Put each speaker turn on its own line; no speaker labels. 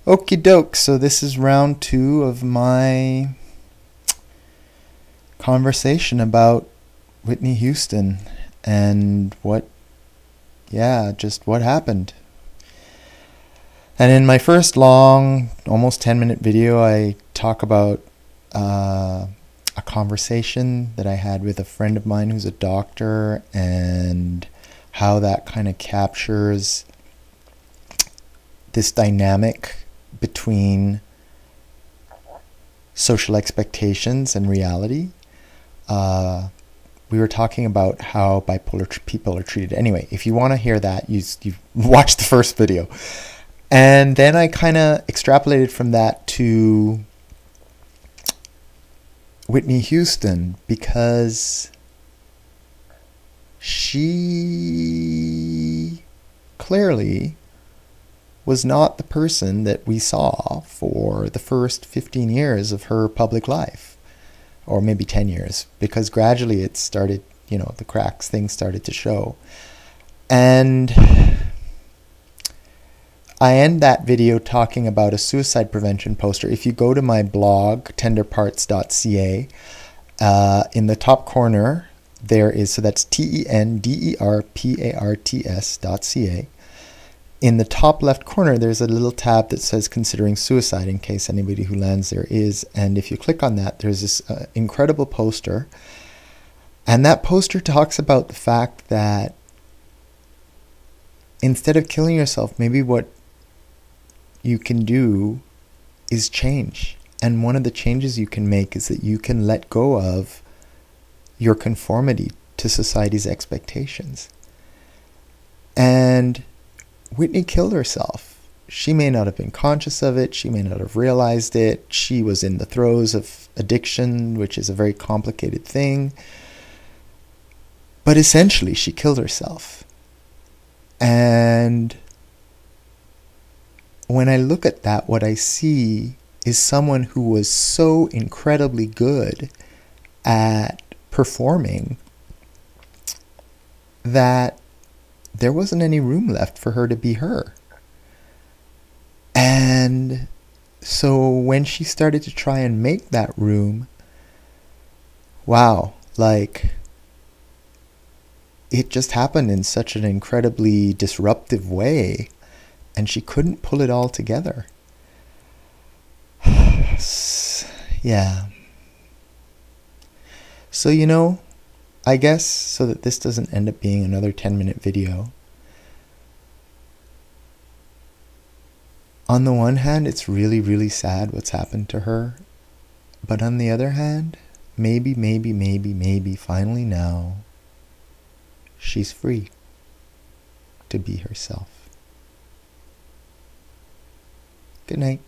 Okie doke, so this is round 2 of my conversation about Whitney Houston and just what happened. And in my first long, almost 10-minute video, I talk about a conversation that I had with a friend of mine who's a doctor and how that kind of captures this dynamic between social expectations and reality. We were talking about how bipolar people are treated. Anyway, if you want to hear that, you watch the first video. And then I kind of extrapolated from that to Whitney Houston, because she clearly was not the person that we saw for the first 15 years of her public life, or maybe 10 years, because gradually it started, the cracks, things started to show. And I end that video talking about a suicide prevention poster. If you go to my blog, tenderparts.ca, in the top corner, there is, so that's tenderparts.ca. In the top left corner, there's a little tab that says considering suicide, in case anybody who lands there is. And if you click on that, there's this incredible poster. And that poster talks about the fact that instead of killing yourself, maybe what you can do is change. And one of the changes you can make is that you can let go of your conformity to society's expectations. And Whitney killed herself. She may not have been conscious of it. She may not have realized it. She was in the throes of addiction, which is a very complicated thing. But essentially, she killed herself. And when I look at that, what I see is someone who was so incredibly good at performing that there wasn't any room left for her to be her. And so when she started to try and make that room, wow, it just happened in such an incredibly disruptive way, and she couldn't pull it all together. Yeah. So, I guess, so that this doesn't end up being another 10-minute video, on the one hand, it's really, really sad what's happened to her. But on the other hand, maybe, finally now, she's free to be herself. Good night.